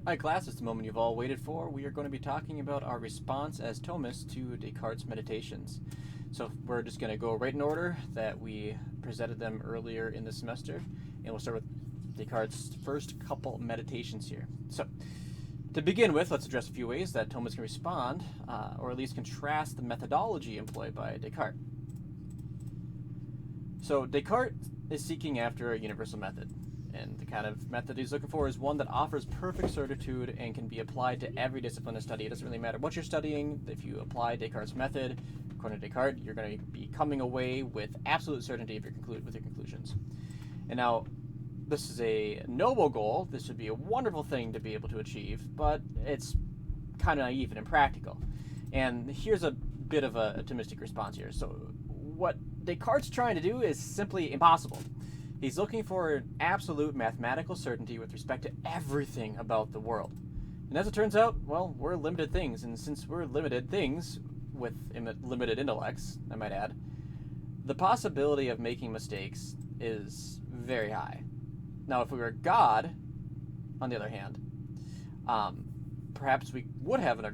Hi class, it's the moment you've all waited for. We are going to be talking about our response as Thomists to Descartes' meditations. So we're just going to go right in order that we presented them earlier in the semester, and we'll start with Descartes' first couple meditations here. So to begin with, let's address a few ways that Thomists can respond, or at least contrast the methodology employed by Descartes. So Descartes is seeking after a universal method. And the kind of method he's looking for is one that offers perfect certitude and can be applied to every discipline of study. It doesn't really matter what you're studying. If you apply Descartes' method, according to Descartes, you're going to be coming away with absolute certainty with your conclusions. And now, this is a noble goal. This would be a wonderful thing to be able to achieve, but it's kind of naive and impractical. And here's a bit of a Thomistic response here. So what Descartes' trying to do is simply impossible. He's looking for absolute mathematical certainty with respect to everything about the world. And as it turns out, well, we're limited things, and since we're limited things with limited intellects, I might add, the possibility of making mistakes is very high. Now, if we were God, on the other hand, perhaps we would have an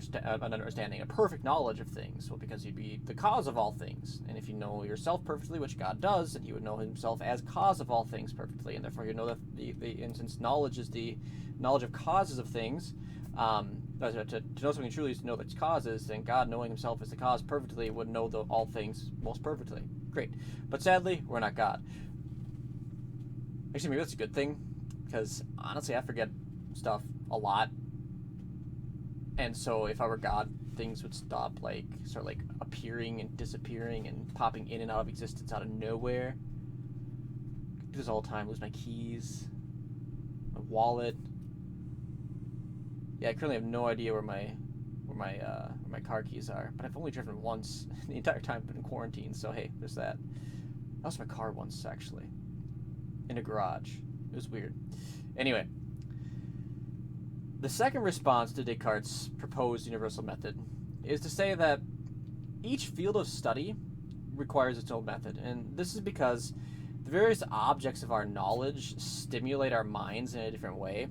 understanding, a perfect knowledge of things. Well, because he'd be the cause of all things. And if you know yourself perfectly, which God does, then he would know himself as cause of all things perfectly. And therefore, you know that and since knowledge is the knowledge of causes of things, to know something truly is to know its causes, then God, knowing himself as the cause perfectly, would know all things most perfectly. Great. But sadly, we're not God. Actually, maybe that's a good thing, because honestly, I forget stuff a lot. And so if I were God, things would stop appearing and disappearing and popping in and out of existence out of nowhere. I do this all the time. Lose my keys, my wallet. Yeah, I currently have no idea where my car keys are. But I've only driven once the entire time I've been in quarantine. So hey, there's that. I lost my car once actually, in a garage. It was weird. Anyway. The second response to Descartes' proposed universal method is to say that each field of study requires its own method, and this is because the various objects of our knowledge stimulate our minds in a different way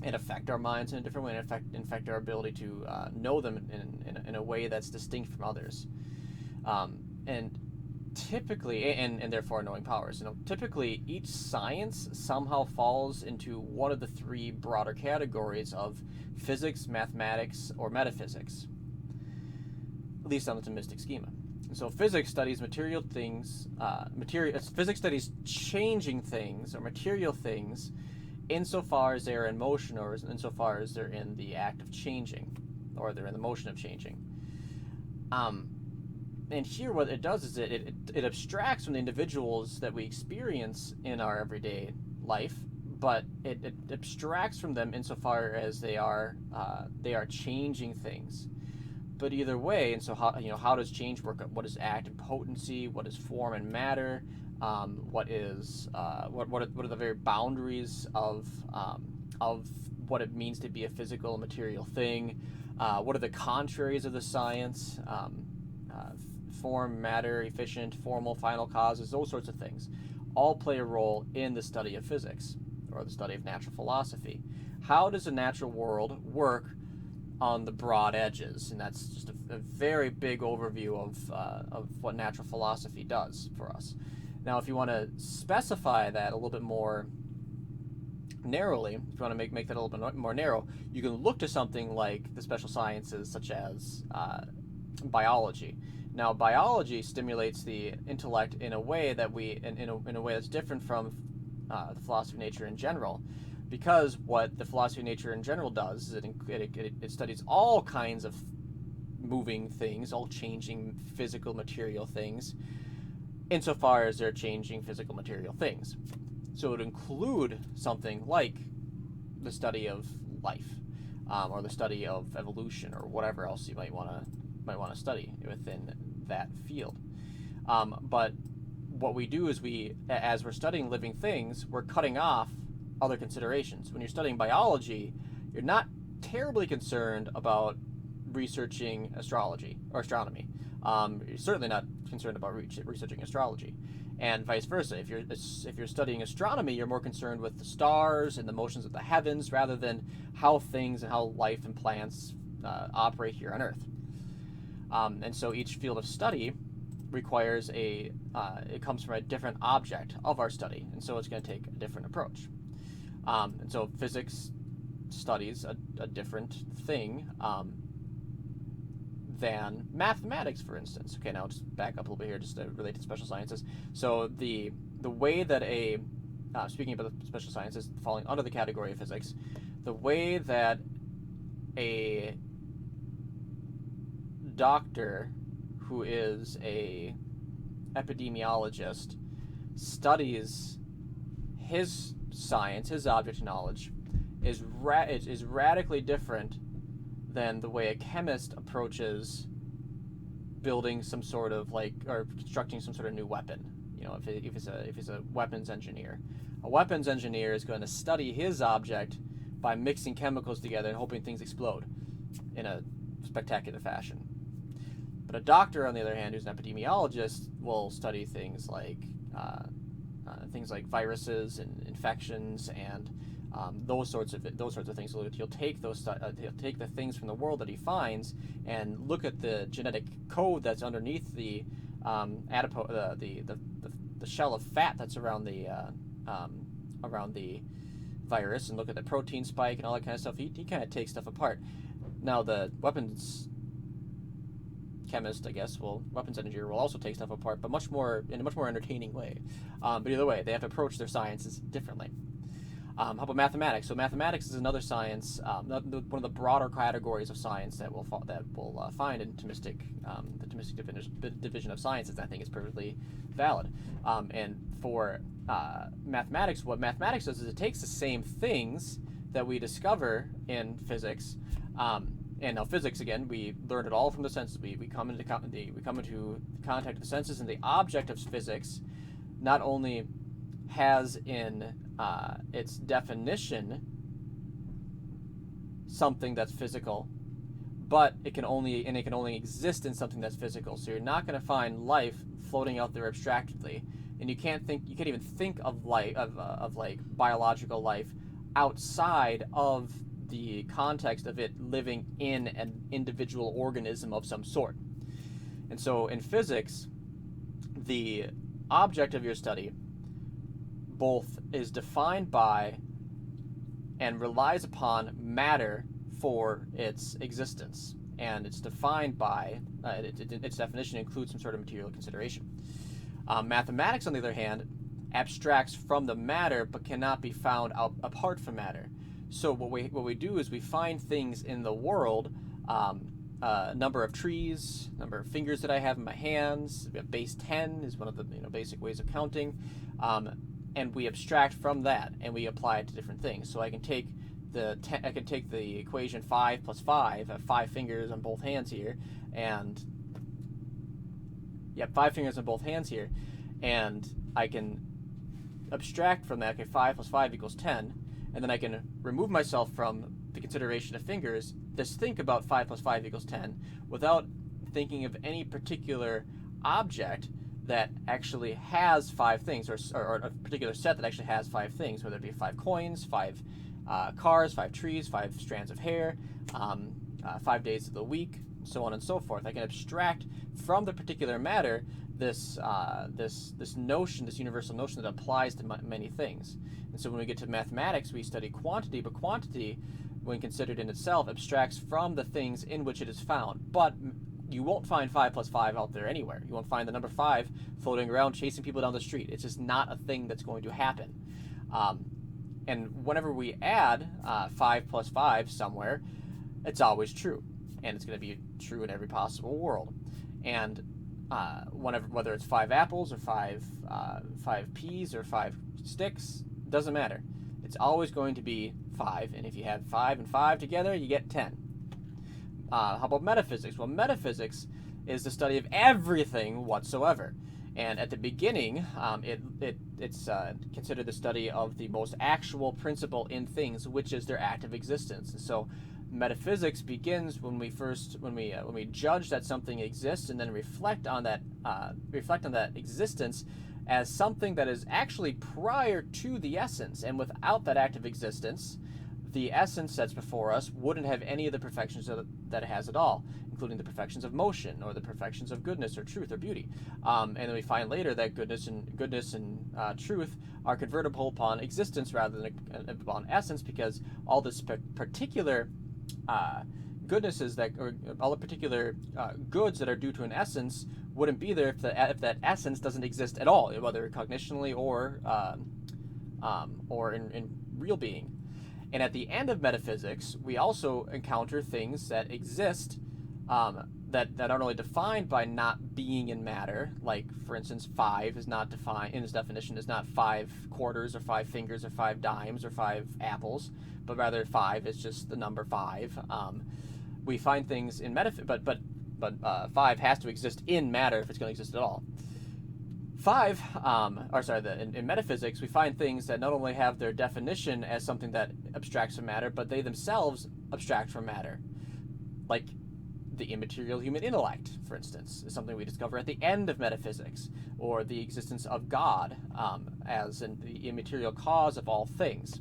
and affect our minds in a different way and affect our ability to know them in a way that's distinct from others. And typically, and therefore knowing powers, typically each science somehow falls into one of the three broader categories of physics, mathematics, or metaphysics, at least on the Thomistic schema. And so physics studies material things, physics studies changing things or material things insofar as they're in motion or insofar as they're in the act of changing or they're in the motion of changing. And here what it does is it abstracts from the individuals that we experience in our everyday life, but it abstracts from them insofar as they are changing things. But either way, and so how does change work? What is act and potency? What is form and matter? What are the very boundaries of what it means to be a physical material thing? What are the contraries of the science? Form, matter, efficient, formal, final causes, those sorts of things, all play a role in the study of physics or the study of natural philosophy. How does the natural world work on the broad edges? And that's just a very big overview of what natural philosophy does for us. Now, if you want to specify that a little bit more narrowly, if you want to make that a little bit more narrow, you can look to something like the special sciences such as biology. Now, biology stimulates the intellect in a way that in a way that's different from the philosophy of nature in general, because what the philosophy of nature in general does is it studies all kinds of moving things, all changing physical material things, insofar as they're changing physical material things. So it would include something like the study of life, or the study of evolution, or whatever else you might want to study within that field. But what we do is as we're studying living things, we're cutting off other considerations. When you're studying biology, you're not terribly concerned about researching astrology or astronomy. You're certainly not concerned about researching astrology, and vice versa. If you're studying astronomy, you're more concerned with the stars and the motions of the heavens rather than how things and how life and plants operate here on Earth. And so each field of study requires it comes from a different object of our study, and so it's going to take a different approach. And so physics studies a different thing than mathematics, for instance. Okay, now just back up a little bit here, just to relate to special sciences. So the way that speaking about the special sciences falling under the category of physics, the way that a doctor who is a epidemiologist studies his science, his object of knowledge, is radically different than the way a chemist approaches building some sort of or constructing some sort of new weapon. If it's a weapons engineer, a weapons engineer is going to study his object by mixing chemicals together and hoping things explode in a spectacular fashion. But a doctor, on the other hand, who's an epidemiologist, will study things like viruses and infections and those sorts of things. So he'll take he'll take the things from the world that he finds and look at the genetic code that's underneath the the shell of fat that's around the virus, and look at the protein spike and all that kind of stuff. He kind of takes stuff apart. Now the weapons chemist, weapons engineer will also take stuff apart, but in a much more entertaining way. But either way, they have to approach their sciences differently. How about mathematics? So mathematics is another science, one of the broader categories of science that we'll find in Thomistic, the Thomistic division of sciences. I think is perfectly valid. And for mathematics, what mathematics does is it takes the same things that we discover in physics. And now physics, again, we learn it all from the senses. We come into contact with the senses, and the object of physics not only has in its definition something that's physical, but it can only exist in something that's physical. So you're not going to find life floating out there abstractly, and you can't even think of life of like biological life outside of the context of it living in an individual organism of some sort. And so in physics, the object of your study both is defined by and relies upon matter for its existence, and it's defined by its definition includes some sort of material consideration. Mathematics, on the other hand, abstracts from the matter but cannot be found apart from matter. So what we do is we find things in the world, number of trees, number of fingers that I have in my hands. Base 10 is one of the basic ways of counting, and we abstract from that and we apply it to different things. So I can take the equation 5 plus 5. I have 5 fingers on both hands here, and 5 fingers on both hands here, and I can abstract from that. Okay, 5 plus 5 equals 10. And then I can remove myself from the consideration of fingers, just think about 5 plus 5 equals 10, without thinking of any particular object that actually has 5 things, or a particular set that actually has 5 things, whether it be 5 coins, 5 cars, 5 trees, 5 strands of hair, 5 days of the week, so on and so forth. I can abstract from the particular matter this notion, this universal notion that applies to many things. And so when we get to mathematics, we study quantity, but quantity, when considered in itself, abstracts from the things in which it is found. But you won't find 5 plus 5 out there anywhere. You won't find the number 5 floating around chasing people down the street. It's just not a thing that's going to happen. And whenever we add 5 plus 5 somewhere, it's always true. And it's going to be true in every possible world. And whether it's 5 apples or 5 peas or 5 sticks, doesn't matter. It's always going to be 5, and if you have 5 and 5 together, you get 10. How about metaphysics? Well, metaphysics is the study of everything whatsoever. And at the beginning, it's considered the study of the most actual principle in things, which is their active existence. And so metaphysics begins when we judge that something exists and then reflect on that existence as something that is actually prior to the essence, and without that active existence, the essence that's before us wouldn't have any of the perfections that it has at all, including the perfections of motion or the perfections of goodness or truth or beauty. And then we find later that goodness and truth are convertible upon existence rather than upon essence, because all this particular goodnesses or all the particular goods that are due to an essence wouldn't be there if that essence doesn't exist at all, whether cognitionally or in real being. And at the end of metaphysics, we also encounter things that exist that aren't only defined by not being in matter. Like, for instance, 5 is not defined, in its definition, is not 5 quarters or 5 fingers or 5 dimes or 5 apples, but rather 5 is just the number 5. We find things in metaphysics, but 5 has to exist in matter if it's going to exist at all. In metaphysics, we find things that not only have their definition as something that abstracts from matter, but they themselves abstract from matter. Like the immaterial human intellect, for instance, is something we discover at the end of metaphysics, or the existence of God as the immaterial cause of all things.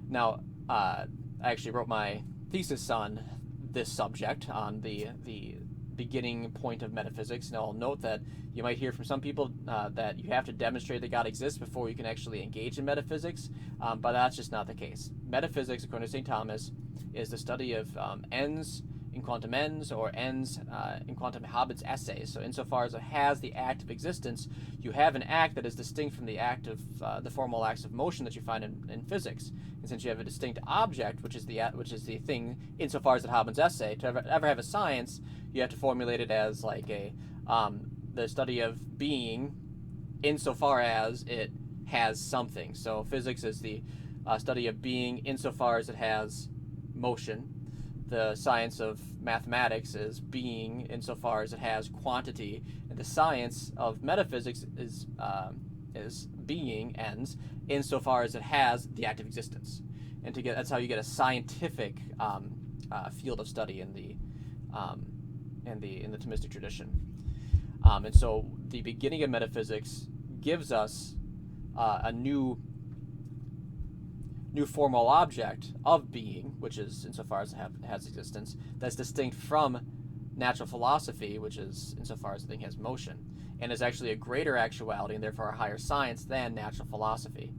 Now, I actually wrote my thesis on this subject, on the beginning point of metaphysics, and I'll note that you might hear from some people that you have to demonstrate that God exists before you can actually engage in metaphysics, but that's just not the case. Metaphysics, according to St. Thomas, is the study of ens in quantum ens, or ens in quantum habens esse. So insofar as it has the act of existence, you have an act that is distinct from the act of the formal acts of motion that you find in physics. And since you have a distinct object, which is the thing insofar as it habens esse, to ever have a science, you have to formulate it as like the study of being insofar as it has something. So physics is the study of being insofar as it has motion. The science of mathematics is being insofar as it has quantity, and the science of metaphysics is being ens insofar as it has the act of existence. And that's how you get a scientific field of study in the Thomistic tradition. And so the beginning of metaphysics gives us a new formal object of being, which is insofar as it has existence, that's distinct from natural philosophy, which is insofar as the thing has motion, and is actually a greater actuality and therefore a higher science than natural philosophy.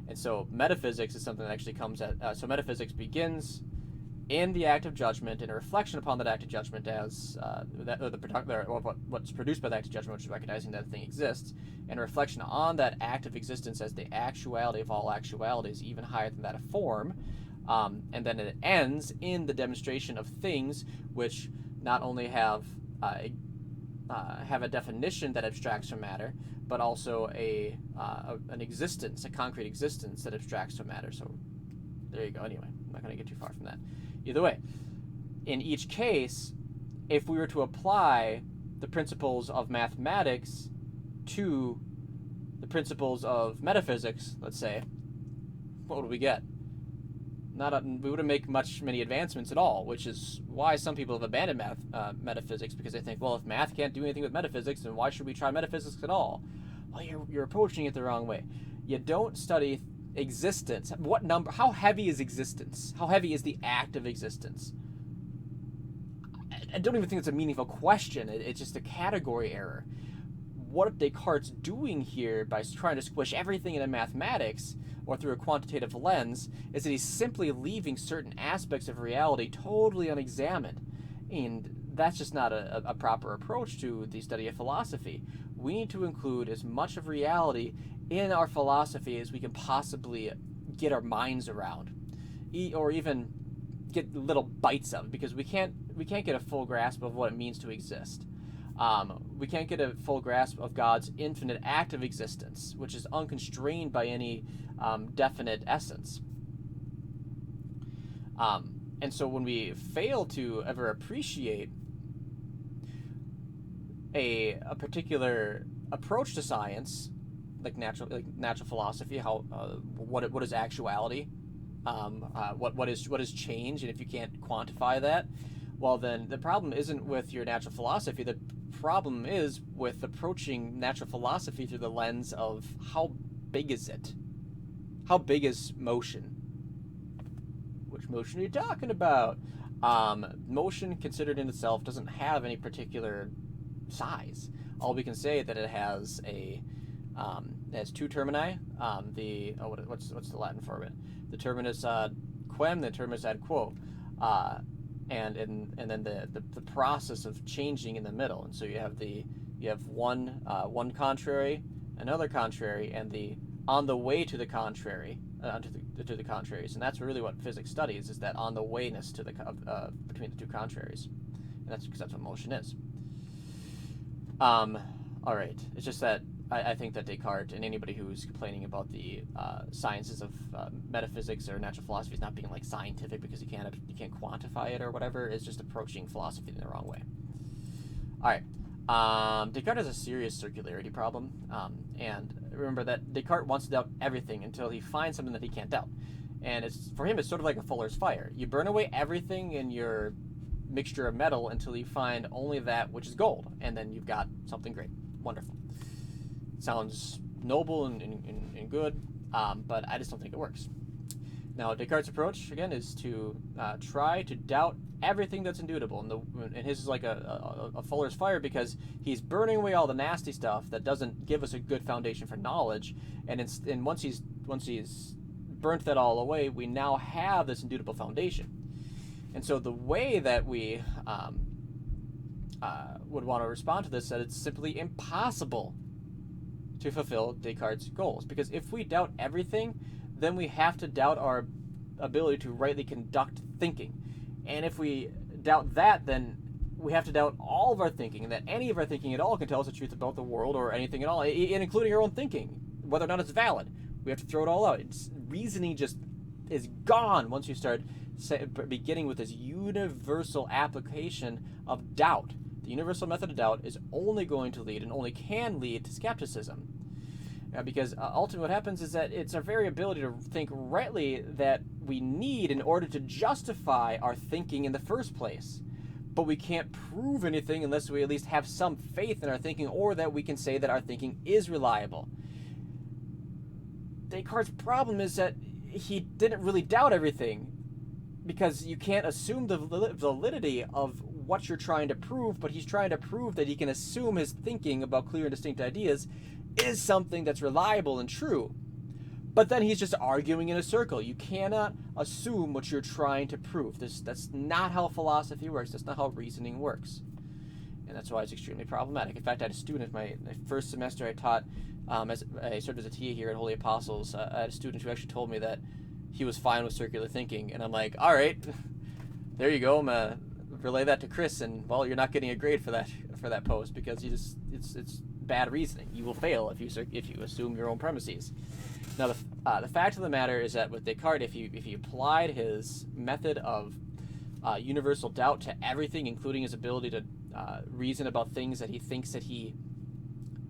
And so metaphysics is something that actually comes at so metaphysics begins in the act of judgment, and a reflection upon that act of judgment as what's produced by the act of judgment, which is recognizing that the thing exists, and a reflection on that act of existence as the actuality of all actualities, even higher than that of form. And then it ends in the demonstration of things which not only have a definition that abstracts from matter, but also an existence, a concrete existence that abstracts from matter. So there you go. Anyway, I'm not going to get too far from that. Either way, in each case, if we were to apply the principles of mathematics to the principles of metaphysics, let's say, what would we get? We wouldn't make many advancements at all, which is why some people have abandoned metaphysics, because they think, well, if math can't do anything with metaphysics, then why should we try metaphysics at all? Well, you're approaching it the wrong way. You don't study existence. How heavy is existence? How heavy is the act of existence? I don't even think it's a meaningful question. It's just a category error. What Descartes doing here by trying to squish everything into mathematics or through a quantitative lens is that he's simply leaving certain aspects of reality totally unexamined. And that's just not a proper approach to the study of philosophy. We need to include as much of reality in our philosophy as we can possibly get our minds around, or even get little bites of, because we can't get a full grasp of what it means to exist. We can't get a full grasp of God's infinite act of existence, which is unconstrained by any definite essence. And so when we fail to ever appreciate a particular approach to science, like natural philosophy, what is actuality, What is change, and if you can't quantify that, well, then the problem isn't with your natural philosophy. The problem is with approaching natural philosophy through the lens of how big is it? How big is motion? Which motion are you talking about? Motion considered in itself doesn't have any particular size. All we can say is that it has it has two termini. What's the Latin for it? The terminus ad quem, the terminus ad quo, and then the process of changing in the middle. And so you have one contrary, another contrary, and the on the way to the contrary, to the contraries. And that's really what physics studies, is that on the wayness to the between the two contraries. And that's because that's what motion is. All right. It's just that I think that Descartes, and anybody who's complaining about the sciences of metaphysics or natural philosophy is not being like scientific because you can't quantify it or whatever, is just approaching philosophy in the wrong way. All right. Descartes has a serious circularity problem, and remember that Descartes wants to doubt everything until he finds something that he can't doubt. And for him, it's sort of like a fuller's fire. You burn away everything in your mixture of metal until you find only that which is gold, and then you've got something great. Wonderful. Sounds noble and good, but I just don't think it works. Now, Descartes' approach, again, is to try to doubt everything that's indubitable. And his is like a fuller's fire, because he's burning away all the nasty stuff that doesn't give us a good foundation for knowledge. And once he's burnt that all away, we now have this indubitable foundation. And so the way that we would want to respond to this is that it's simply impossible to fulfill Descartes' goals. Because if we doubt everything, then we have to doubt our ability to rightly conduct thinking. And if we doubt that, then we have to doubt all of our thinking, and that any of our thinking at all can tell us the truth about the world or anything at all, including our own thinking, whether or not it's valid. We have to throw it all out. Reasoning just is gone once you start beginning with this universal application of doubt. The universal method of doubt is only going to lead, and only can lead, to skepticism. Because ultimately what happens is that it's our very ability to think rightly that we need in order to justify our thinking in the first place. But we can't prove anything unless we at least have some faith in our thinking, or that we can say that our thinking is reliable. Descartes' problem is that he didn't really doubt everything, because you can't assume the validity of what you're trying to prove, but he's trying to prove that he can assume his thinking about clear and distinct ideas is something that's reliable and true. But then he's just arguing in a circle. You cannot assume what you're trying to prove. That's not how philosophy works. That's not how reasoning works. And that's why it's extremely problematic. In fact, I had a student, my first semester I taught, I served as a TA here at Holy Apostles. I had a student who actually told me that he was fine with circular thinking. And I'm like, all right, there you go. I'm going to relay that to Chris, and, well, you're not getting a grade for that post, because it's bad reasoning. You will fail if you assume your own premises. Now, the fact of the matter is that with Descartes, if you applied his method of universal doubt to everything, including his ability to reason about things that he thinks that he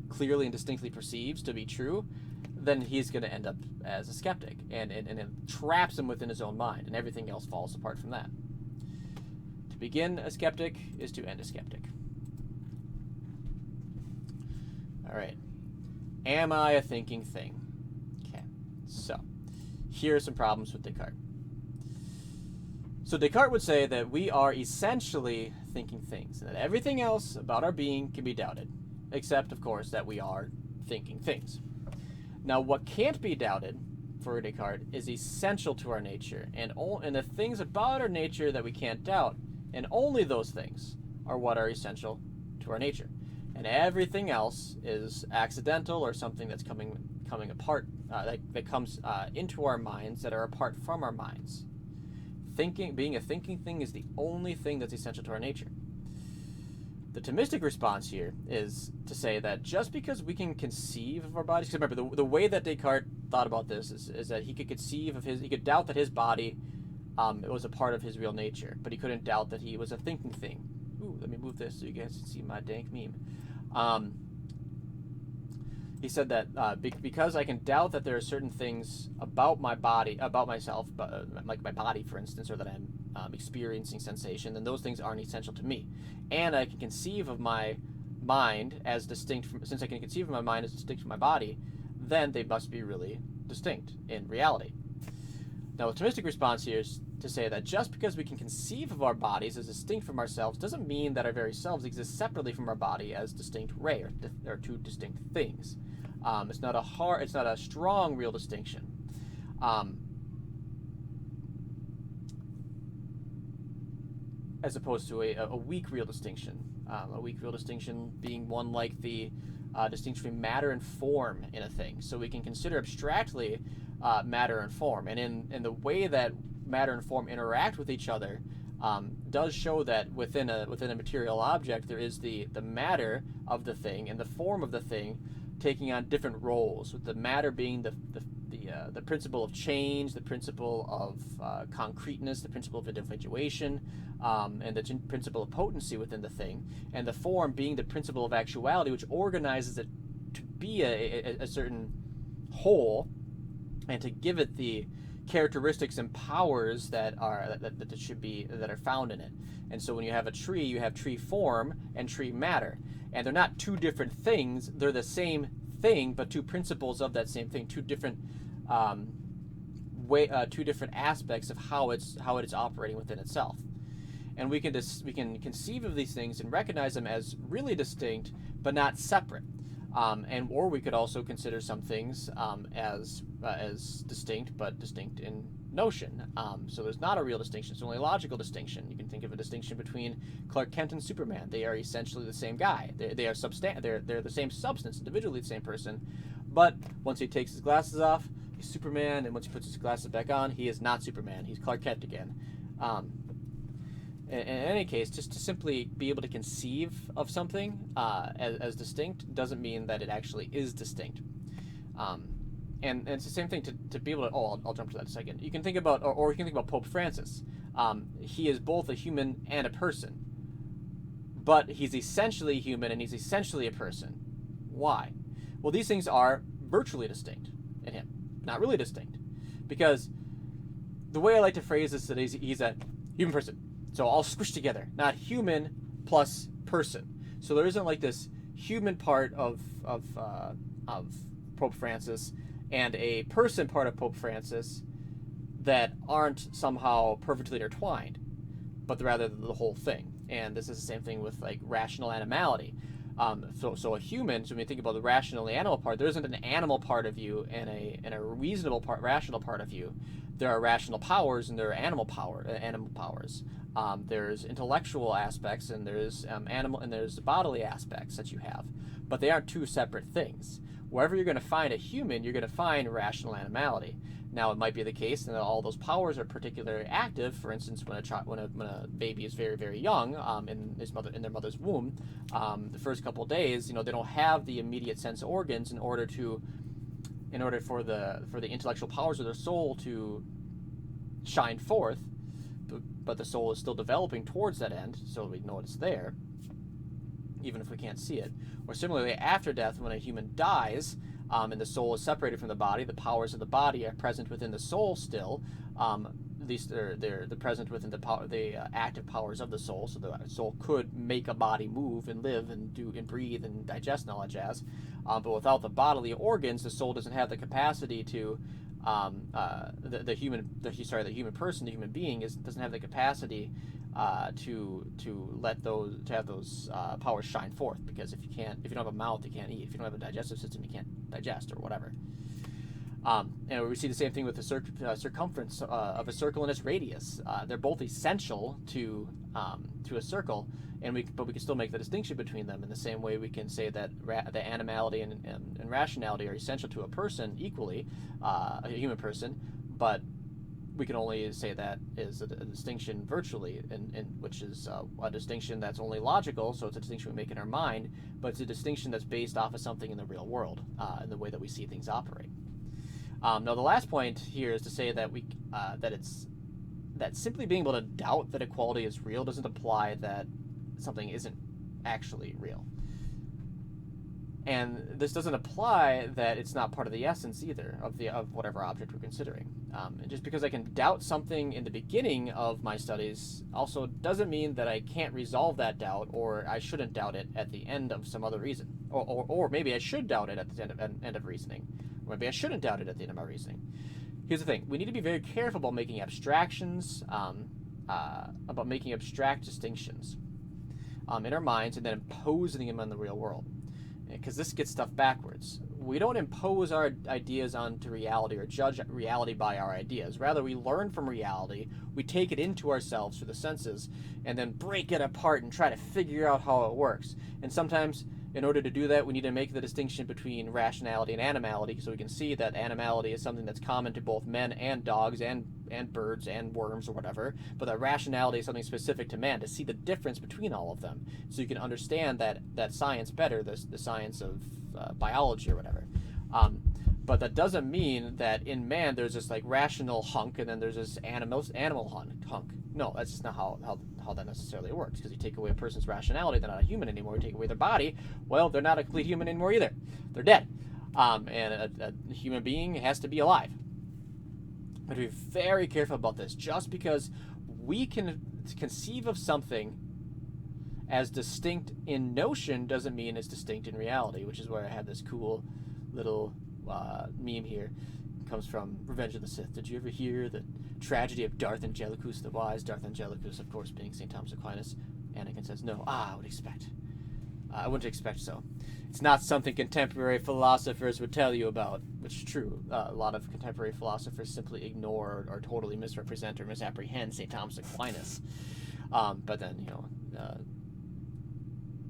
clearly and distinctly perceives to be true, then he's going to end up as a skeptic, and it traps him within his own mind, and everything else falls apart from that. To begin a skeptic is to end a skeptic. All right. Am I a thinking thing? Okay. So, here are some problems with Descartes. So Descartes would say that we are essentially thinking things, and that everything else about our being can be doubted, except, of course, that we are thinking things. Now, what can't be doubted for Descartes is essential to our nature, and the things about our nature that we can't doubt, and only those things, are what are essential to our nature. And everything else is accidental, or something that's coming apart, that comes into our minds that are apart from our minds. Being a thinking thing is the only thing that's essential to our nature. The Thomistic response here is to say that just because we can conceive of our bodies, because remember, the way that Descartes thought about this is that he could doubt that his body it was a part of his real nature, but he couldn't doubt that he was a thinking thing. Ooh, let me move this so you guys can see my dank meme. he said that because I can doubt that there are certain things about my body, about myself, like my body, for instance, or that I'm experiencing sensation, then those things aren't essential to me. And I can conceive of my mind as distinct from, since I can conceive of my mind as distinct from my body, then they must be really distinct in reality. Now, the Thomistic response here is to say that just because we can conceive of our bodies as distinct from ourselves doesn't mean that our very selves exist separately from our body as distinct ray, or two distinct things. It's not a strong real distinction. As opposed to a weak real distinction. A weak real distinction being one like the distinction between matter and form in a thing. So we can consider abstractly matter and form, and in the way that matter and form interact with each other does show that within a material object there is the matter of the thing and the form of the thing taking on different roles, with the matter being the principle of change, the principle of concreteness, the principle of individuation, and the principle of potency within the thing, and the form being the principle of actuality, which organizes it to be a certain whole, and to give it the characteristics and powers that are found in it. And so when you have a tree, you have tree form and tree matter, and they're not two different things. They're the same thing, but two principles of that same thing, two different two different aspects of how it is operating within itself. And we can conceive of these things and recognize them as really distinct but not separate. Or we could also consider some things as distinct but distinct in notion. So there's not a real distinction. It's only a logical distinction. You can think of a distinction between Clark Kent and Superman. They are essentially the same guy. They're the same substance, individually the same person. But once he takes his glasses off, he's Superman, and once he puts his glasses back on, he is not Superman. He's Clark Kent again. In any case, just to simply be able to conceive of something as distinct doesn't mean that it actually is distinct. And it's the same thing to be able to. I'll jump to that in a second. You can think about, or you can think about Pope Francis. He is both a human and a person, but he's essentially human and he's essentially a person. Why? Well, these things are virtually distinct in him, not really distinct, because the way I like to phrase this is that he's a human person. So all squished together, not human plus person. So there isn't like this human part of Pope Francis and a person part of Pope Francis that aren't somehow perfectly intertwined, but rather the whole thing. And this is the same thing with like rational animality. So a human, so when you think about the rational and the animal part, there isn't an animal part of you and a reasonable part, rational part of you. There are rational powers and there are animal powers. There's intellectual aspects and there's there's bodily aspects that you have, but they aren't two separate things. Wherever you're going to find a human, you're going to find rational animality. Now, it might be the case that all those powers are particularly active. For instance, when a baby is very, very young in their mother's womb, the first couple of days, they don't have the immediate sense organs in order for the intellectual powers of their soul to shine forth. But the soul is still developing towards that end, so we know it's there, even if we can't see it. Or similarly, after death, when a human dies, and the soul is separated from the body, the powers of the body are present within the soul still. At least they're present within the active powers of the soul. So the soul could make a body move and live and breathe and digest and all that jazz. But without the bodily organs, the soul doesn't have the capacity to. The human being doesn't have the capacity to have those powers shine forth, because if you don't have a mouth, you can't eat. If you don't have a digestive system, you can't digest or whatever. And we see the same thing with the circumference of a circle and its radius. They're both essential to a circle, but we can still make the distinction between them in the same way we can say that the animality and rationality are essential to a person equally, a human person, but we can only say that is a distinction virtually, which is a distinction that's only logical, so it's a distinction we make in our mind, but it's a distinction that's based off of something in the real world, in the way that we see things operate. Now, the last point here is to say that that simply being able to doubt that a quality is real doesn't imply that something isn't actually real. And this doesn't apply that it's not part of the essence either of whatever object we're considering. And just because I can doubt something in the beginning of my studies also doesn't mean that I can't resolve that doubt, or I shouldn't doubt it at the end of some other reason. Or maybe I should doubt it at the end of reasoning. Or maybe I shouldn't doubt it at the end of my reasoning. Here's the thing. We need to be very careful about making abstractions, about making abstract distinctions in our minds and then imposing them on the real world. Because this gets stuff backwards. We don't impose our ideas onto reality or judge reality by our ideas. Rather, we learn from reality, we take it into ourselves through the senses, and then break it apart and try to figure out how it works. And sometimes, in order to do that, we need to make the distinction between rationality and animality, so we can see that animality is something that's common to both men and dogs and birds and worms or whatever, but that rationality is something specific to man, to see the difference between all of them, so you can understand that science better, the science of biology or whatever. But that doesn't mean that in man there's this like rational hunk and then there's this animal hunk. No, that's just not how that necessarily works. Because you take away a person's rationality, they're not a human anymore. You take away their body, well, they're not a complete human anymore either. They're dead. And a human being has to be alive. But be very careful about this. Just because we can conceive of something as distinct in notion doesn't mean it's distinct in reality, which is where I had this cool little meme here. It comes from Revenge of the Sith. Did you ever hear the tragedy of Darth Angelicus the Wise? Darth Angelicus, of course, being St. Thomas Aquinas. Anakin says, no, I would expect. I wouldn't expect so. It's not something contemporary philosophers would tell you about, which is true. A lot of contemporary philosophers simply ignore or totally misrepresent or misapprehend St. Thomas Aquinas. But then,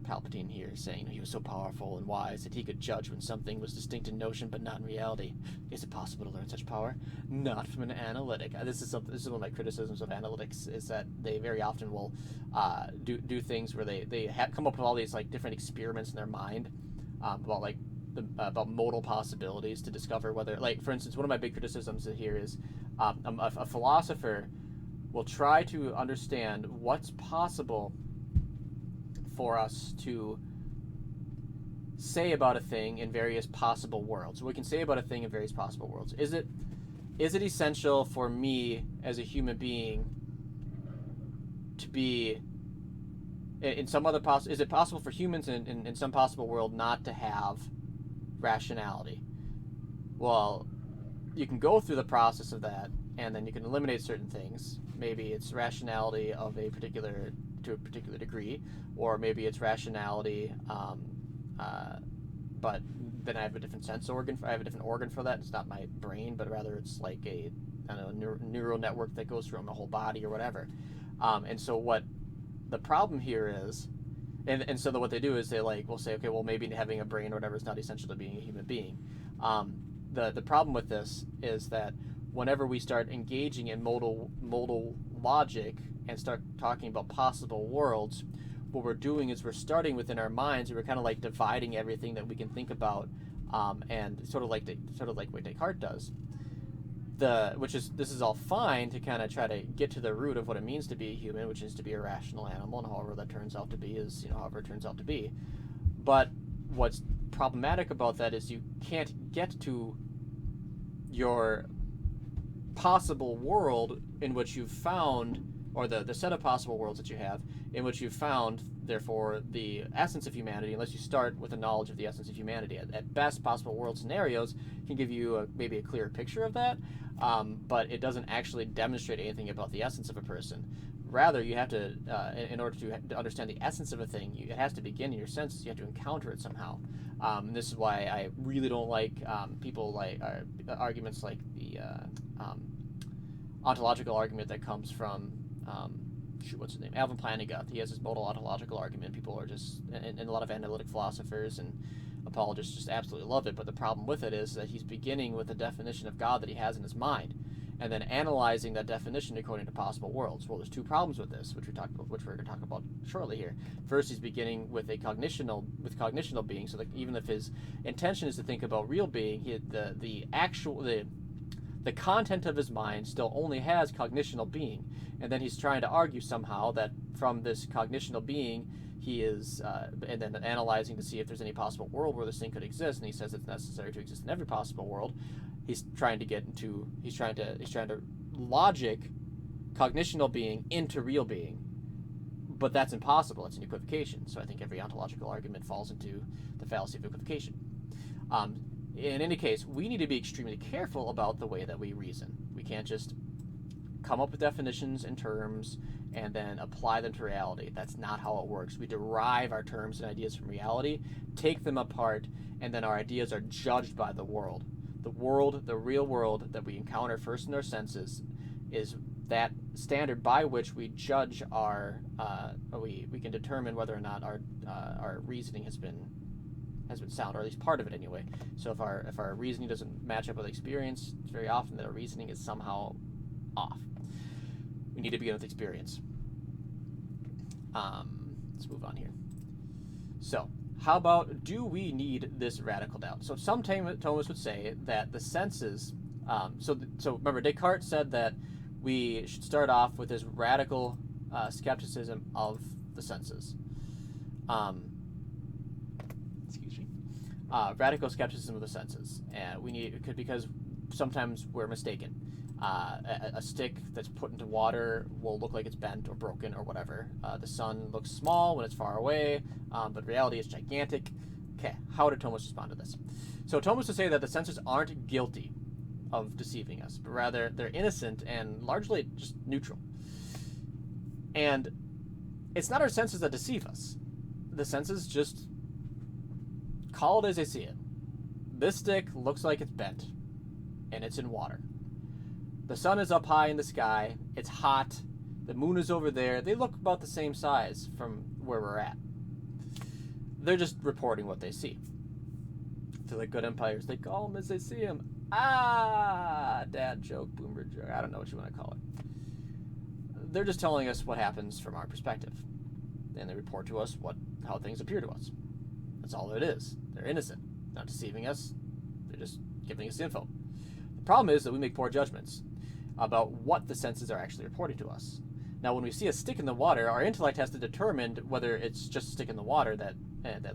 Palpatine here saying he was so powerful and wise that he could judge when something was distinct in notion but not in reality. Is it possible to learn such power? Not from an analytic. This is one of my criticisms of analytics, is that they very often will do things where they come up with all these like different experiments in their mind about modal possibilities to discover whether, like, for instance, one of my big criticisms here is a philosopher will try to understand what's possible for us to say about a thing in various possible worlds. We can say about a thing in various possible worlds. Is it essential for me as a human being to be in some other is it possible for humans in some possible world not to have rationality? Well, you can go through the process of that, and then you can eliminate certain things. Maybe it's rationality to a particular degree, or maybe it's rationality, but then I have a different sense organ. I have a different organ for that. It's not my brain, but rather it's like a neural network that goes through my whole body or whatever. And so what the problem here is, and so what they do is will say, okay, well, maybe having a brain or whatever is not essential to being a human being. The problem with this is that whenever we start engaging in modal logic and start talking about possible worlds, what we're doing is we're starting within our minds, and we're kind of like dividing everything that we can think about, and sort of like what Descartes does. This is all fine to kind of try to get to the root of what it means to be a human, which is to be a rational animal, and however that turns out to be is however it turns out to be. But what's problematic about that is you can't get to your possible world in which you've found, or the set of possible worlds that you have in which you've found, therefore, the essence of humanity, unless you start with a knowledge of the essence of humanity. At best, possible world scenarios can give you maybe a clearer picture of that, but it doesn't actually demonstrate anything about the essence of a person. Rather, you have to, in order to understand the essence of a thing, it has to begin in your senses. You have to encounter it somehow. And this is why I really don't like people like arguments like the ontological argument that comes from what's his name? Alvin Plantinga. He has this modal ontological argument. People are just, and a lot of analytic philosophers and apologists just absolutely love it. But the problem with it is that he's beginning with a definition of God that he has in his mind, and then analyzing that definition according to possible worlds. Well, there's two problems with this, which we're going to talk about shortly here. First, he's beginning with cognitional being, so that even if his intention is to think about real being, the the content of his mind still only has cognitional being. And then he's trying to argue somehow that from this cognitional being, he is, and then analyzing to see if there's any possible world where this thing could exist, and he says it's necessary to exist in every possible world. He's trying to logic cognitional being into real being, but that's impossible. It's an equivocation. So I think every ontological argument falls into the fallacy of equivocation. In any case, we need to be extremely careful about the way that we reason. We can't just come up with definitions and terms and then apply them to reality. That's not how it works. We derive our terms and ideas from reality, take them apart, and then our ideas are judged by the world. The real world that we encounter first in our senses, is that standard by which we judge we can determine whether or not our reasoning has been sound, or at least part of it anyway. So if our reasoning doesn't match up with experience, it's very often that our reasoning is somehow off. We need to begin with experience. Let's move on here. So, how about, do we need this radical doubt? So some Thomists would say that the senses, so remember, Descartes said that we should start off with this radical skepticism of the senses. Radical skepticism of the senses. Because sometimes we're mistaken. A stick that's put into water will look like it's bent or broken or whatever. The sun looks small when it's far away, but reality is gigantic. Okay, how do Thomists respond to this? So Thomists would say that the senses aren't guilty of deceiving us, but rather they're innocent and largely just neutral. And it's not our senses that deceive us. The senses just call it as they see it. This stick looks like it's bent, and it's in water. The sun is up high in the sky, it's hot, the moon is over there, they look about the same size from where we're at. They're just reporting what they see. To the good empires, they call them as they see them. Dad joke, boomer joke, I don't know what you want to call it. They're just telling us what happens from our perspective. And they report to us how things appear to us. That's all it is. They're innocent, not deceiving us. They're just giving us info. The problem is that we make poor judgments about what the senses are actually reporting to us. Now, when we see a stick in the water, our intellect has to determine whether it's just a stick in the water that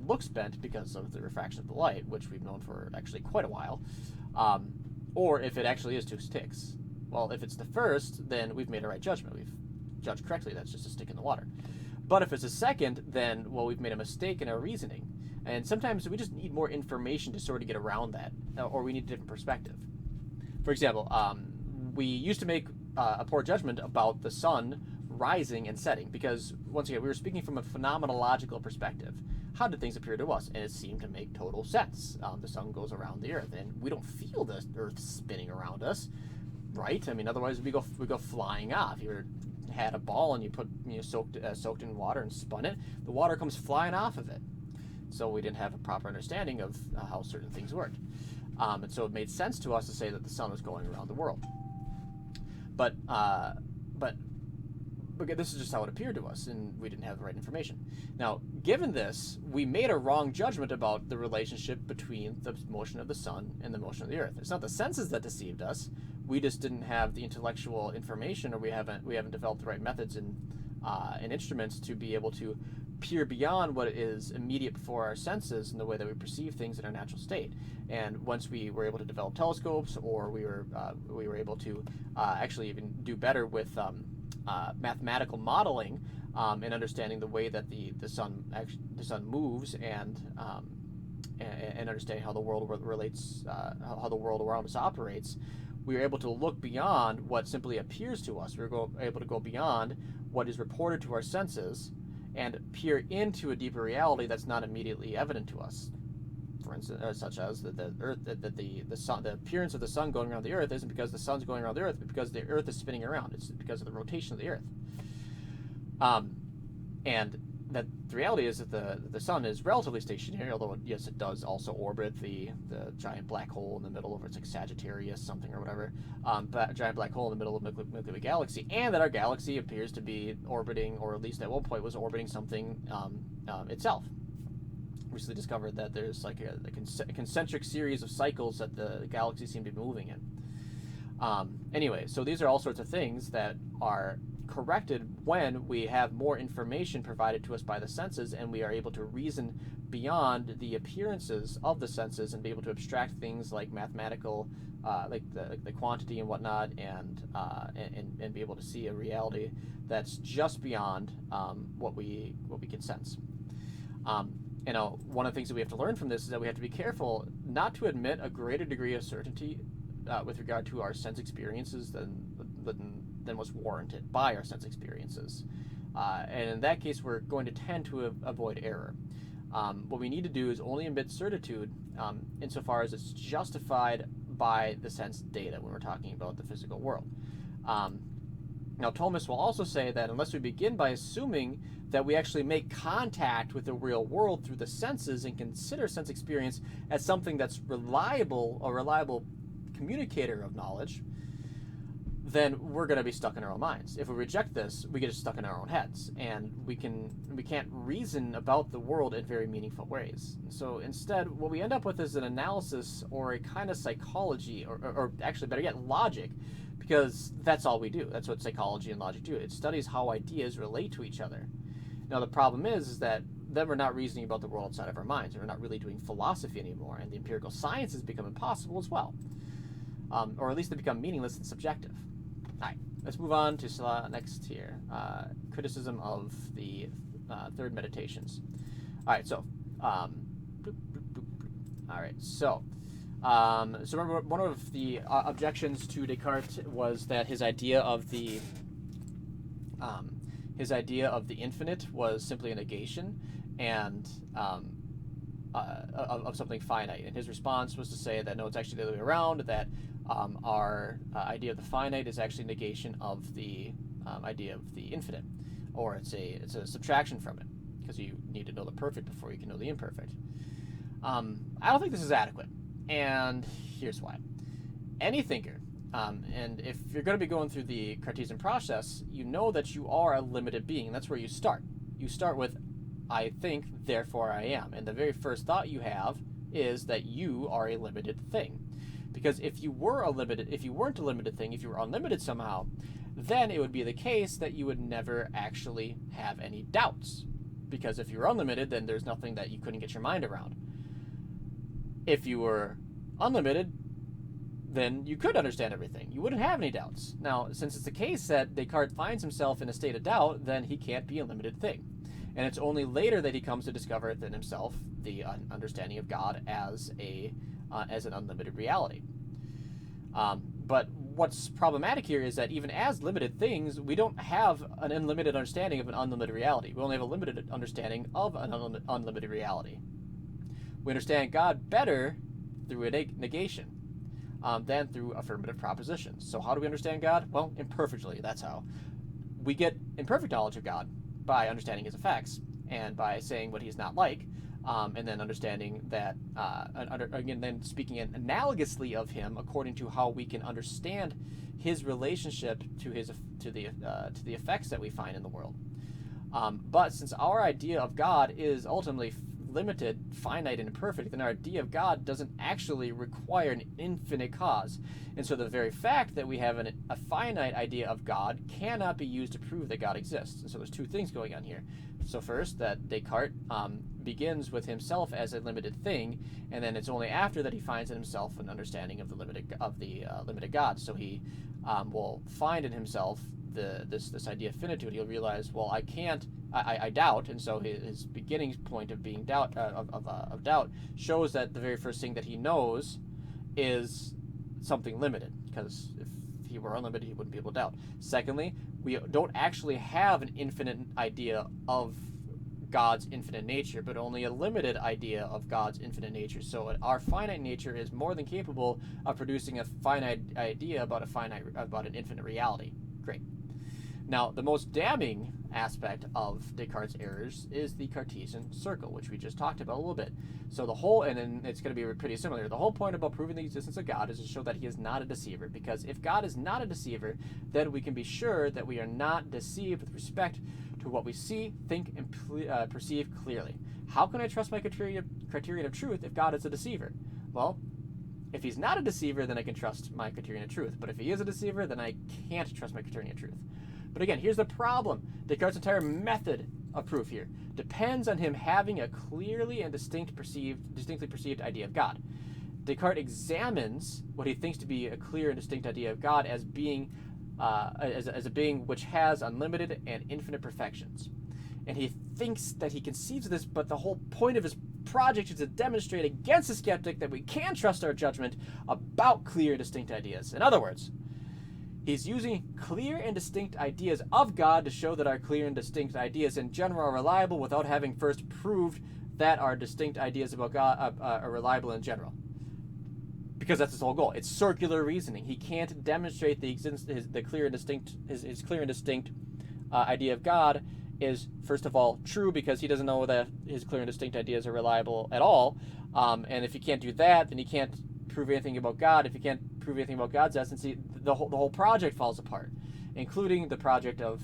looks bent because of the refraction of the light, which we've known for actually quite a while, or if it actually is two sticks. Well, if it's the first, then we've made a right judgment. We've judged correctly. That's just a stick in the water. But if it's a second, then, well, we've made a mistake in our reasoning. And sometimes we just need more information to sort of get around that, or we need a different perspective. For example, we used to make a poor judgment about the sun rising and setting because, once again, we were speaking from a phenomenological perspective. How did things appear to us? And it seemed to make total sense. The sun goes around the earth, and we don't feel the earth spinning around us, right? I mean, otherwise we go flying off. You had a ball and you soaked in water and spun it. The water comes flying off of it. So we didn't have a proper understanding of how certain things worked. And so it made sense to us to say that the sun was going around the world. But this is just how it appeared to us, and we didn't have the right information. Now, given this, we made a wrong judgment about the relationship between the motion of the sun and the motion of the earth. It's not the senses that deceived us. We just didn't have the intellectual information, or we haven't developed the right methods and instruments to be able to peer beyond what is immediate before our senses in the way that we perceive things in our natural state. And once we were able to develop telescopes, or we were able to actually even do better with mathematical modeling and understanding the way that the sun moves and understanding how the world relates, how the world around us operates, we were able to look beyond what simply appears to us. We were able to go beyond what is reported to our senses and peer into a deeper reality that's not immediately evident to us. For instance, such as the Earth, the sun, the appearance of the sun going around the Earth isn't because the sun's going around the Earth, but because the Earth is spinning around. It's because of the rotation of the Earth. And that the reality is that the sun is relatively stationary, although yes, it does also orbit the giant black hole in the middle of it's like Sagittarius something or whatever, giant black hole in the middle of the Milky Way galaxy, and that our galaxy appears to be orbiting, or at least at one point was orbiting something itself. Recently discovered that there's like a concentric series of cycles that the galaxy seem to be moving in. Anyway, so these are all sorts of things that are corrected when we have more information provided to us by the senses, and we are able to reason beyond the appearances of the senses and be able to abstract things like mathematical, like the quantity and whatnot, and be able to see a reality that's just beyond what we can sense. One of the things that we have to learn from this is that we have to be careful not to admit a greater degree of certainty with regard to our sense experiences than was warranted by our sense experiences. And in that case, we're going to tend to avoid error. What we need to do is only admit certitude insofar as it's justified by the sense data when we're talking about the physical world. Now, Thomas will also say that unless we begin by assuming that we actually make contact with the real world through the senses and consider sense experience as something that's reliable, a reliable communicator of knowledge, then we're going to be stuck in our own minds. If we reject this, we get stuck in our own heads, and we can't reason about the world in very meaningful ways. So instead, what we end up with is an analysis or a kind of psychology, or actually better yet, logic, because that's all we do. That's what psychology and logic do. It studies how ideas relate to each other. Now the problem is that then we're not reasoning about the world outside of our minds, and we're not really doing philosophy anymore, and the empirical sciences become impossible as well. Or at least they become meaningless and subjective. All right, let's move on to next here. Criticism of the third meditations. All right, so, all right, so remember one of the objections to Descartes was that his idea of the infinite was simply a negation and of something finite. And his response was to say that no, it's actually the other way around, that our idea of the finite is actually negation of the idea of the infinite, or it's a subtraction from it, because you need to know the perfect before you can know the imperfect. I don't think this is adequate, and here's why. Any thinker, and if you're going to be going through the Cartesian process, you know that you are a limited being, and that's where you start. You start with, I think, therefore I am, and the very first thought you have is that you are a limited thing. Because if you weren't a limited thing, if you were unlimited somehow, then it would be the case that you would never actually have any doubts. Because if you were unlimited, then there's nothing that you couldn't get your mind around. If you were unlimited, then you could understand everything. You wouldn't have any doubts. Now, since it's the case that Descartes finds himself in a state of doubt, then he can't be a limited thing. And it's only later that he comes to discover within himself the understanding of God as an unlimited reality. But what's problematic here is that even as limited things, we don't have an unlimited understanding of an unlimited reality. We only have a limited understanding of an unlimited reality. We understand God better through a negation than through affirmative propositions. So how do we understand God? Well, imperfectly, that's how. We get imperfect knowledge of God by understanding his effects and by saying what he's not like, and then understanding that, then speaking analogously of him according to how we can understand his relationship to the effects that we find in the world. But since our idea of God is ultimately limited, finite, and imperfect, then our idea of God doesn't actually require an infinite cause. And so the very fact that we have a finite idea of God cannot be used to prove that God exists. And so there's two things going on here. So first, that Descartes begins with himself as a limited thing, and then it's only after that he finds in himself an understanding of the limited God. So he will find in himself this idea of finitude. He'll realize, well, I doubt, and so his beginning point of being doubt shows that the very first thing that he knows is something limited, because if he were unlimited, he wouldn't be able to doubt. Secondly, we don't actually have an infinite idea of God's infinite nature, but only a limited idea of God's infinite nature. So our finite nature is more than capable of producing a finite idea about an infinite reality. Great. Now, the most damning aspect of Descartes' errors is the Cartesian circle, which we just talked about a little bit. So and then it's going to be pretty similar. The whole point about proving the existence of God is to show that he is not a deceiver, because if God is not a deceiver, then we can be sure that we are not deceived with respect to what we see, think, and perceive clearly. How can I trust my criterion of truth if God is a deceiver? Well, If he's not a deceiver, then I can trust my criterion of truth. But if he is a deceiver, then I can't trust my criterion of truth. But again, here's the problem. Descartes' entire method of proof here depends on him having a clearly and distinctly perceived idea of God. Descartes examines what he thinks to be a clear and distinct idea of God as being as a being which has unlimited and infinite perfections. And he thinks that he conceives of this, but the whole point of his project is to demonstrate against the skeptic that we can trust our judgment about clear and distinct ideas. In other words, he's using clear and distinct ideas of God to show that our clear and distinct ideas in general are reliable without having first proved that our distinct ideas about God are reliable in general. Because that's his whole goal. It's circular reasoning. He can't demonstrate the existence, his clear and distinct idea of God is, first of all, true, because he doesn't know that his clear and distinct ideas are reliable at all. And if he can't do that, then he can't prove anything about God. If he can't prove anything about God's essence, the whole project falls apart, including the project of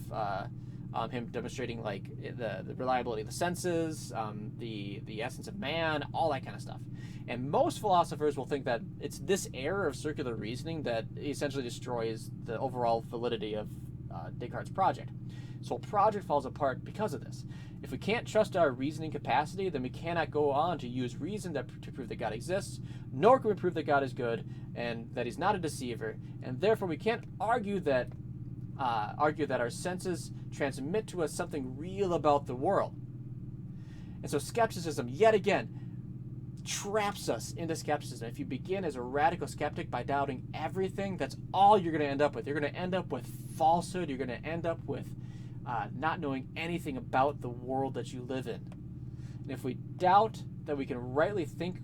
him demonstrating like the reliability of the senses, the essence of man, all that kind of stuff. And most philosophers will think that it's this error of circular reasoning that essentially destroys the overall validity of Descartes' project. So the project falls apart because of this. If we can't trust our reasoning capacity, then we cannot go on to use reason to prove that God exists, nor can we prove that God is good and that he's not a deceiver, and therefore we can't argue that our senses transmit to us something real about the world. And so skepticism, yet again, traps us into skepticism. If you begin as a radical skeptic by doubting everything, that's all you're going to end up with. You're going to end up with falsehood. You're going to end up with not knowing anything about the world that you live in. And if we doubt that we can rightly think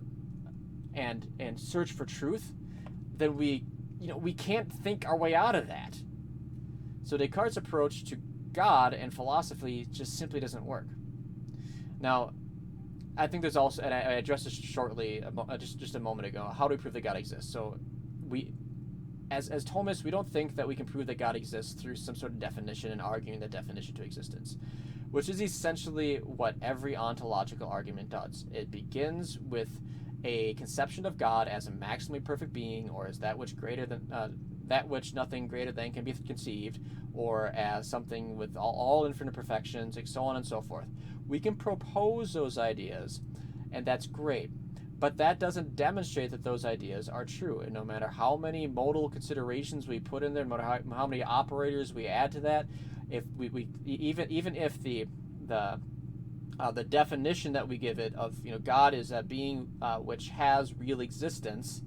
and search for truth, then we can't think our way out of that. So Descartes' approach to God and philosophy just simply doesn't work. Now, I think there's also, and I addressed this shortly just a moment ago, how do we prove that God exists? So we, as Thomists, we don't think that we can prove that God exists through some sort of definition and arguing the definition to existence, which is essentially what every ontological argument does. It begins with a conception of God as a maximally perfect being, or as that which nothing greater than can be conceived, or as something with all infinite perfections, and so on and so forth. We can propose those ideas, and that's great. But that doesn't demonstrate that those ideas are true. And no matter how many modal considerations we put in there, no matter how many operators we add to that, if even if the definition that we give it of God is a being which has real existence,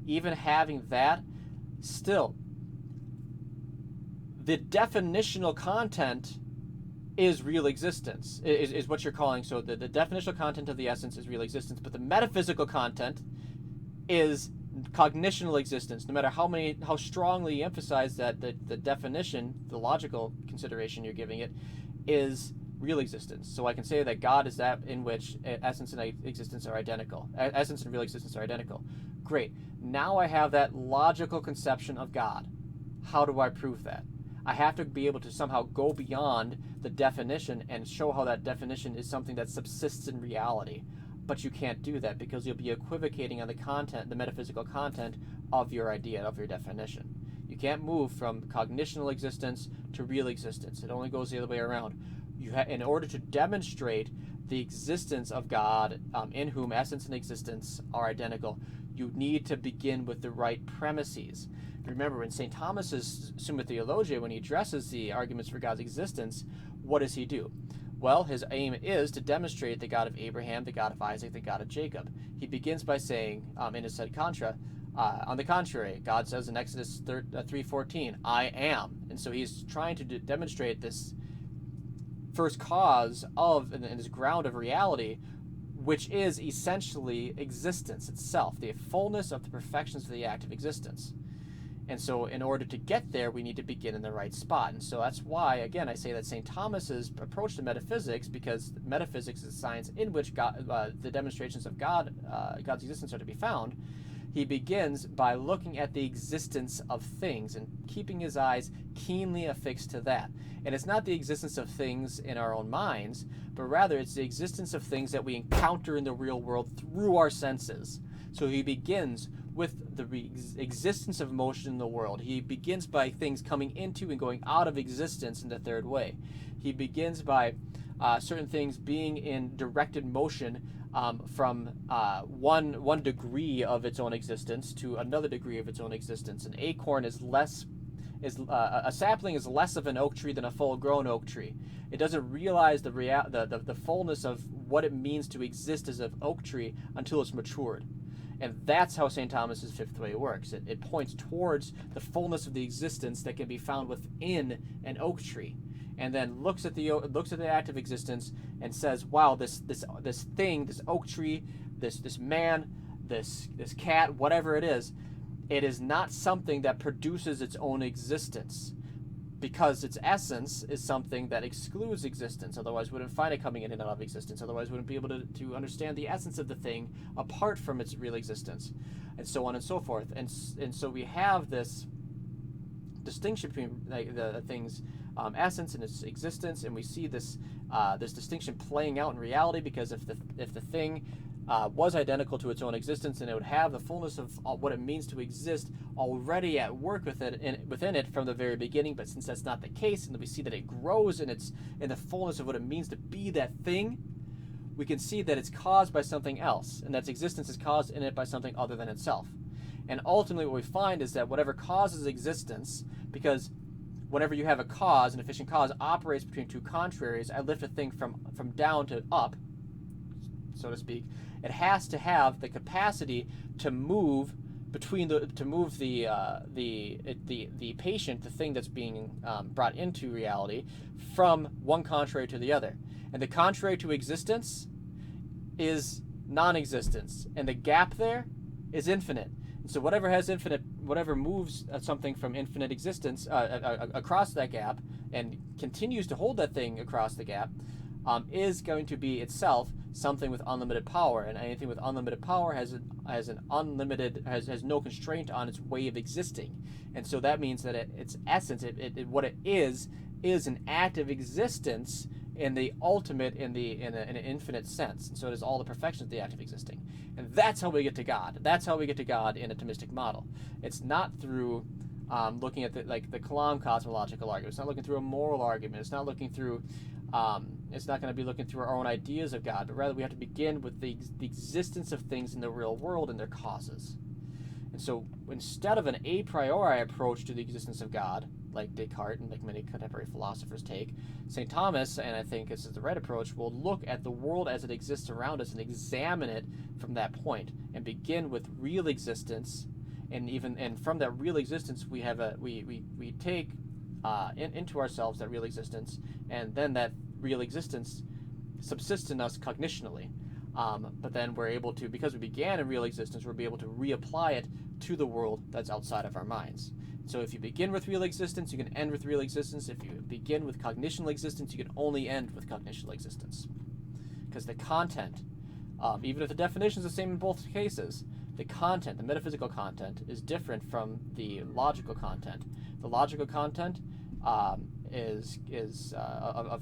even having that, still the definitional content is real existence, is what you're calling. So the definitional content of the essence is real existence, but the metaphysical content is cognitional existence. No matter how strongly you emphasize that the definition, the logical consideration you're giving it, is real existence. So I can say that God is that in which essence and existence are identical. Essence and real existence are identical. Great. Now I have that logical conception of God. How do I prove that? I have to be able to somehow go beyond the definition and show how that definition is something that subsists in reality. But you can't do that because you'll be equivocating on the content, the metaphysical content of your idea, of your definition. You can't move from cognitional existence to real existence. It only goes the other way around. In order to demonstrate the existence of God, in whom essence and existence are identical, you need to begin with the right premises. Remember, in St. Thomas's Summa Theologiae, when he addresses the arguments for God's existence, what does he do? Well, his aim is to demonstrate the God of Abraham, the God of Isaac, the God of Jacob. He begins by saying, in his sed contra, on the contrary, God says in Exodus 3:14, I am. And so he's trying to demonstrate this first cause of, and this ground of reality, which is essentially existence itself, the fullness of the perfections of the act of existence. And so in order to get there, we need to begin in the right spot. And so that's why, again, I say that St. Thomas's approach to metaphysics, because metaphysics is a science in which God, the demonstrations of God's existence are to be found, he begins by looking at the existence of things and keeping his eyes keenly affixed to that. And it's not the existence of things in our own minds, but rather it's the existence of things that we encounter in the real world through our senses. So he begins with the existence of motion in the world. He begins by things coming into and going out of existence in the third way. He begins by certain things being in directed motion from one degree of its own existence to another degree of its own existence. An acorn is a sapling is less of an oak tree than a full-grown oak tree. It doesn't realize the fullness of what it means to exist as an oak tree until it's matured. And that's how St. Thomas's fifth way works. It points towards the fullness of the existence that can be found within an oak tree, and then looks at the active existence and says, "Wow, this thing, this oak tree, this man, this cat, whatever it is not something that produces its own existence, because its essence is something that excludes existence. Otherwise, we wouldn't find it coming in and out of existence. Otherwise, we wouldn't be able to understand the essence of the thing apart from its real existence," and so on and so forth. And so we have this distinction between the thing's essence and its existence, and we see this distinction playing out in reality, because if the thing was identical to its own existence, then it would have the fullness of what it means to exist already at work within it from the very beginning. But since that's not the case, and we see that it grows in the fullness of what it means to be that thing, we can see that it's caused by something else, and that its existence is caused in it by something other than itself. And ultimately what we find is that whatever causes existence, because whenever you have a cause, an efficient cause operates between two contraries. I lift a thing from down to up, so to speak. It has to have the capacity to move between the patient, the thing that's being brought into reality, from one contrary to the other. And the contrary to existence is non-existence, and the gap there is infinite. And so whatever moves something from infinite existence across that gap and continues to hold that thing across the gap is going to be itself something with unlimited power, and anything with unlimited power has no constraint on its way of existing. And so that means that its essence, what it is an active existence in the ultimate, in an infinite sense. And so it is all the perfections of the active existing. And that's how we get to God. That's how we get to God in a Thomistic model. It's not through looking at the Kalam cosmological argument. It's not looking through a moral argument. It's not looking through it's not going to be looking through our own ideas of God, but rather we have to begin with the existence of things in the real world and their causes. And so instead of an a priori approach to the existence of God, like Descartes and like many contemporary philosophers take, St. Thomas, and I think this is the right approach, will look at the world as it exists around us and examine it from that point, and begin with real existence, and from that real existence we take into ourselves that real existence, and then that real existence subsists in us cognitionally. But then we're able to, because we began in real existence, we'll be able to reapply it to the world that's outside of our minds. So if you begin with real existence, you can end with real existence. If you begin with cognitional existence, you can only end with cognitional existence. Because the content, even if the definition is the same in both cases, the content, the metaphysical content, is different from the logical content. The logical content of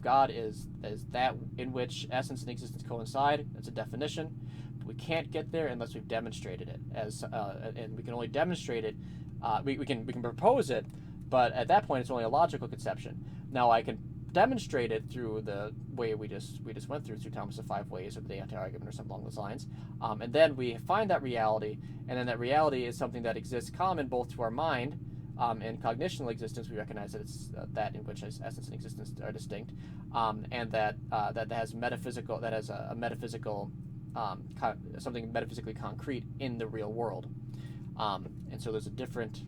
God is that in which essence and existence coincide. That's a definition. But we can't get there unless we've demonstrated it. And we can only demonstrate it. We can propose it, but at that point it's only a logical conception. Now I can demonstrate it through the way we just went through Thomas' 5 ways, or the anti-argument, or something along those lines, and then we find that reality, and then that reality is something that exists common both to our mind. In cognitional existence, we recognize that it's that in which essence and existence are distinct, and that has metaphysical, a metaphysical, something metaphysically concrete in the real world, and so there's a different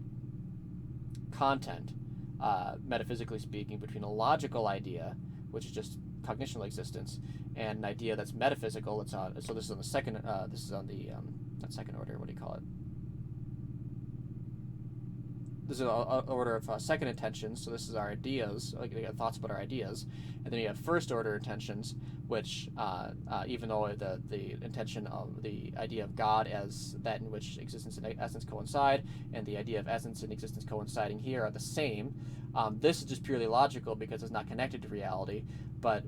content, metaphysically speaking, between a logical idea, which is just cognitional existence, and an idea that's metaphysical. So this is on the second. This is on the not second order. What do you call it? This is an order of second intentions, so this is our ideas, thoughts about our ideas. And then you have first order intentions, which, even though the intention of the idea of God as that in which existence and essence coincide, and the idea of essence and existence coinciding here are the same, this is just purely logical because it's not connected to reality. But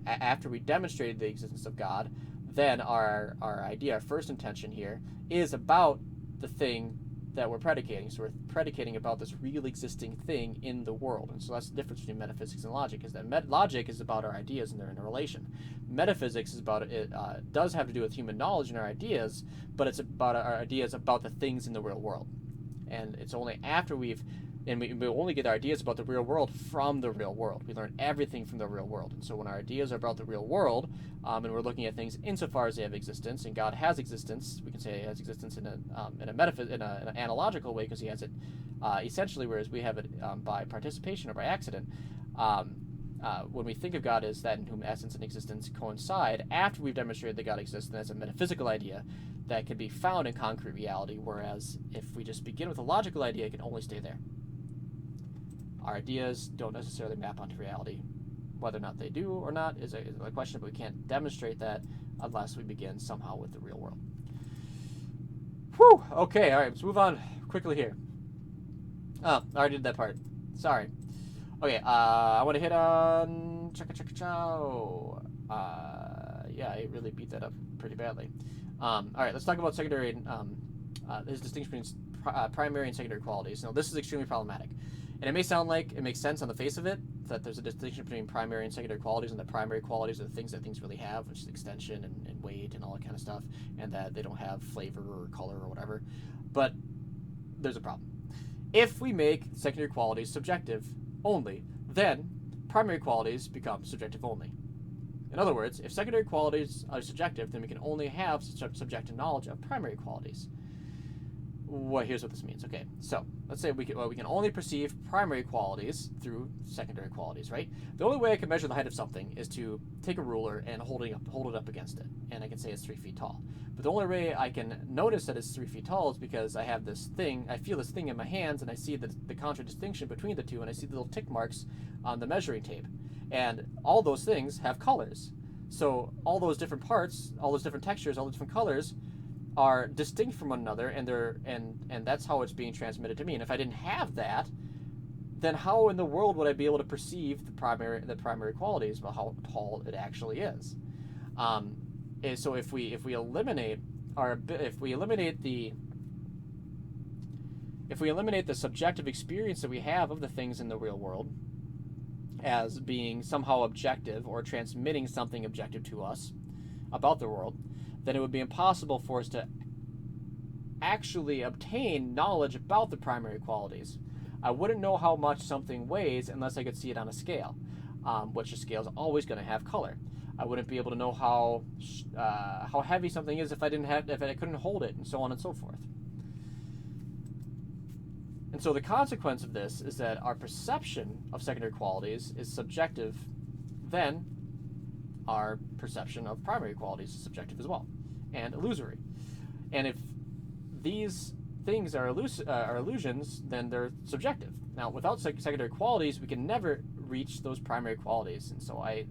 after we demonstrated the existence of God, then our idea, our first intention here, is about the thing that we're predicating. So we're predicating about this real existing thing in the world. And so that's the difference between metaphysics and logic, is that logic is about our ideas and they're in a relation. Metaphysics is about it does have to do with human knowledge and our ideas, but it's about our ideas about the things in the real world. And it's only after we only get our ideas about the real world from the real world. We learn everything from the real world. And so when our ideas are about the real world, and we're looking at things insofar as they have existence, and God has existence, we can say he has existence in an analogical way, because he has it essentially, whereas we have it by participation or by accident. When we think of God as that in whom essence and existence coincide, after we've demonstrated that God exists, then that's a metaphysical idea that can be found in concrete reality, whereas if we just begin with a logical idea, it can only stay there. Our ideas don't necessarily map onto reality. Whether or not they do or not is a question, but we can't demonstrate that unless we begin somehow with the real world. Whew! Okay, all right, let's move on quickly here. Oh, I already did that part. Sorry. Okay, I want to hit on chow. Yeah, I really beat that up pretty badly. All right, let's talk about secondary. There's distinction between primary and secondary qualities. Now, this is extremely problematic. And it may sound like it makes sense on the face of it, that there's a distinction between primary and secondary qualities, and that primary qualities are the things that things really have, which is extension and weight and all that kind of stuff, and that they don't have flavor or color or whatever. But there's a problem. If we make secondary qualities subjective only, then primary qualities become subjective only. In other words, if secondary qualities are subjective, then we can only have subjective knowledge of primary qualities. Well, here's what this means. Okay, so let's say we can only perceive primary qualities through secondary qualities, right? The only way I can measure the height of something is to take a ruler and hold it up against it, and I can say it's 3 feet tall. But the only way I can notice that it's 3 feet tall is because I have this thing, I feel this thing in my hands, and I see the contradistinction between the two, and I see the little tick marks on the measuring tape. And all those things have colors. So all those different parts, all those different textures, all the different colors are distinct from one another, and that's how it's being transmitted to me. And if I didn't have that, then how in the world would I be able to perceive the primary qualities about how tall it actually is? So if we eliminate the subjective experience that we have of the things in the real world as being somehow objective or transmitting something objective to us about the world, then it would be impossible for us to actually obtain knowledge about the primary qualities. I wouldn't know how much something weighs unless I could see it on a scale, which a scale is always going to have color. I wouldn't be able to know how heavy something is if I couldn't hold it, and so on and so forth. And so the consequence of this is that our perception of secondary qualities is subjective, then our perception of primary qualities is subjective as well, and illusory. And if these things are illusions, then they're subjective. Now, without secondary qualities, we can never reach those primary qualities. And so if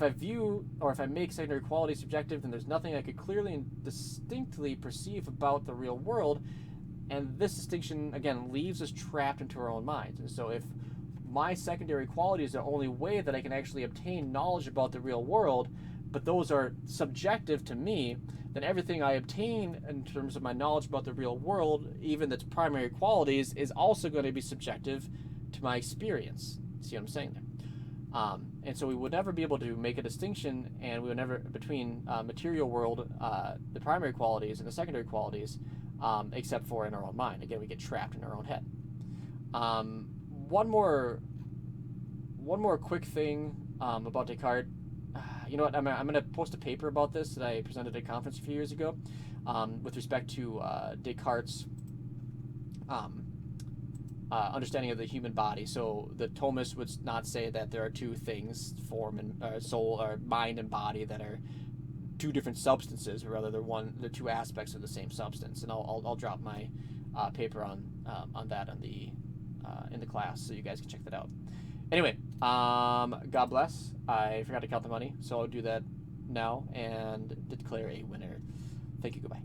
I make secondary qualities subjective, then there's nothing I could clearly and distinctly perceive about the real world. And this distinction, again, leaves us trapped into our own minds. And so if my secondary qualities are the only way that I can actually obtain knowledge about the real world, but those are subjective to me, then everything I obtain in terms of my knowledge about the real world, even its primary qualities, is also going to be subjective to my experience. See what I'm saying there? And so we would never be able to make a distinction, and we would never, between material world, the primary qualities and the secondary qualities, except for in our own mind. Again, we get trapped in our own head. One more quick thing about Descartes. You know what? I'm going to post a paper about this that I presented at a conference a few years ago, with respect to Descartes' understanding of the human body. So the Thomists would not say that there are two things, form and soul, or mind and body, that are two different substances, but rather they're two aspects of the same substance. And I'll drop my paper on that in the class, so you guys can check that out. Anyway, God bless. I forgot to count the money, so I'll do that now and declare a winner. Thank you. Goodbye.